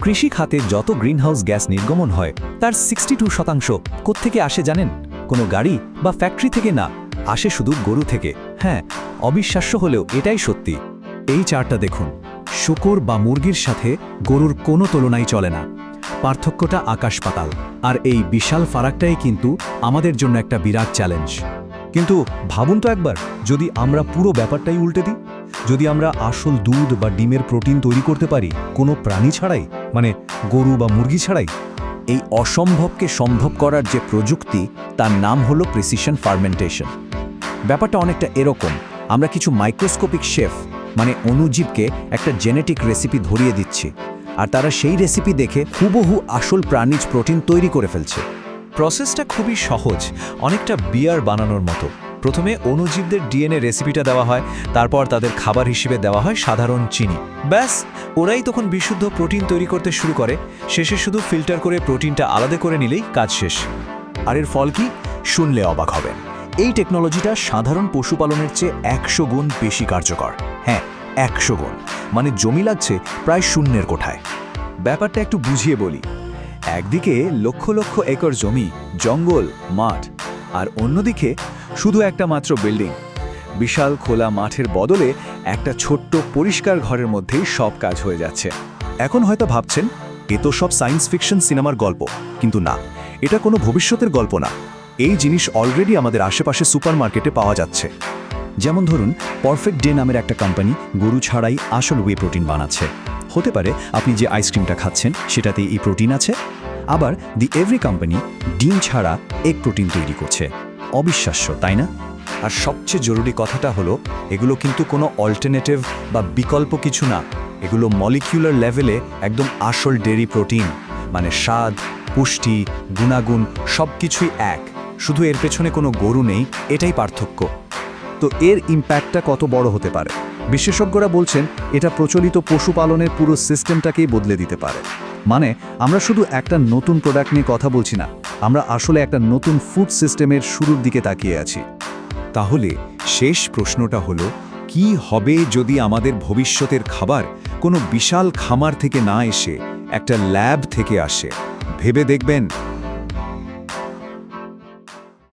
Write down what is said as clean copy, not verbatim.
কৃষি খাতে যত গ্রিনহাউস গ্যাস নির্গমন হয় তার 62% কোত্থেকে আসে জানেন? কোনো গাড়ি বা ফ্যাক্টরি থেকে না, আসে শুধু গরু থেকে। হ্যাঁ, অবিশ্বাস্য হলেও এটাই সত্যি। এই চারটা দেখুন, শূকর বা মুরগির সাথে গরুর কোনো তুলনাই চলে না। পার্থক্যটা আকাশ পাতাল, আর এই বিশাল ফারাকটাই কিন্তু আমাদের জন্য একটা বিরাট চ্যালেঞ্জ। কিন্তু ভাবুন তো একবার, যদি আমরা পুরো ব্যাপারটাই উল্টে দিই, যদি আমরা আসল দুধ বা ডিমের প্রোটিন তৈরি করতে পারি কোনো প্রাণী ছাড়াই, মানে গরু বা মুরগি ছাড়াই। এই অসম্ভবকে সম্ভব করার যে প্রযুক্তি, তার নাম হলো প্রিসিশন ফার্মেন্টেশন। ব্যাপারটা অনেকটা এরকম, আমরা কিছু মাইক্রোস্কোপিক শেফ মানে অণুজীবকে একটা জেনেটিক রেসিপি ধরিয়ে দিচ্ছি, আর তারা সেই রেসিপি দেখে হুবহু আসল প্রাণীজ প্রোটিন তৈরি করে ফেলছে। প্রসেসটা খুবই সহজ, অনেকটা বিয়ার বানানোর মতো। প্রথমে অণুজীবদের ডিএনএ রেসিপিটা দেওয়া হয়, তারপর তাদের খাবার হিসেবে দেওয়া হয় সাধারণ চিনি। ব্যাস, ওরাই তখন বিশুদ্ধ প্রোটিন তৈরি করতে শুরু করে। শেষে শুধু ফিল্টার করে প্রোটিনটা আলাদা করে নিলেই কাজ শেষ। আর এর ফল কি? শুনলে অবাক হবেন। এই টেকনোলজিটা সাধারণ পশুপালনের চেয়ে 100 গুণ বেশি কার্যকর। হ্যাঁ, 100 গুণ, মানে জমি লাগছে প্রায় শূন্যের কোঠায়। ব্যাপারটা একটু বুঝিয়ে বলি। একদিকে লক্ষ লক্ষ একর জমি, জঙ্গল, মাঠ, আর অন্যদিকে শুধু একটা মাত্র বিল্ডিং। বিশাল খোলা মাঠের বদলে একটা ছোট্ট পরিষ্কার ঘরের মধ্যেই সব কাজ হয়ে যাচ্ছে। এখন হয়তো ভাবছেন, এ তো সব সায়েন্স ফিকশন সিনেমার গল্প, কিন্তু না, এটা কোনো ভবিষ্যতের গল্প না। এই জিনিস অলরেডি আমাদের আশেপাশে সুপারমার্কেটে পাওয়া যাচ্ছে। যেমন ধরুন, পারফেক্ট ডে নামের একটা কোম্পানি গরু ছাড়াই আসল ওয়ে প্রোটিন বানাচ্ছে। হতে পারে আপনি যে আইসক্রিমটা খাচ্ছেন সেটাতে এই প্রোটিন আছে। আবার দি এভরি কোম্পানি ডিম ছাড়া এগ প্রোটিন তৈরি করছে। অবিশ্বাস্য, তাই না? আর সবচেয়ে জরুরি কথাটা হলো, এগুলো কিন্তু কোনো অল্টারনেটিভ বা বিকল্প কিছু না। এগুলো মলিকিউলার লেভেলে একদম আসল ডেরি প্রোটিন, মানে স্বাদ, পুষ্টি, গুণাগুণ সব কিছুই এক। শুধু এর পেছনে কোনো গরু নেই, এটাই পার্থক্য। তো এর ইম্প্যাক্টটা কত বড় হতে পারে? বিশেষজ্ঞরা বলছেন এটা প্রচলিত পশুপালনের পুরো সিস্টেমটাকেই বদলে দিতে পারে। মানে আমরা শুধু একটা নতুন প্রোডাক্ট নিয়ে কথা বলছি না, আমরা আসলে একটা নতুন ফুড সিস্টেমের শুরুর দিকে তাকিয়ে আছি। তাহলে শেষ প্রশ্নটা হলো, কি হবে যদি আমাদের ভবিষ্যতের খাবার কোনো বিশাল খামার থেকে না এসে একটা ল্যাব থেকে আসে? ভেবে দেখবেন।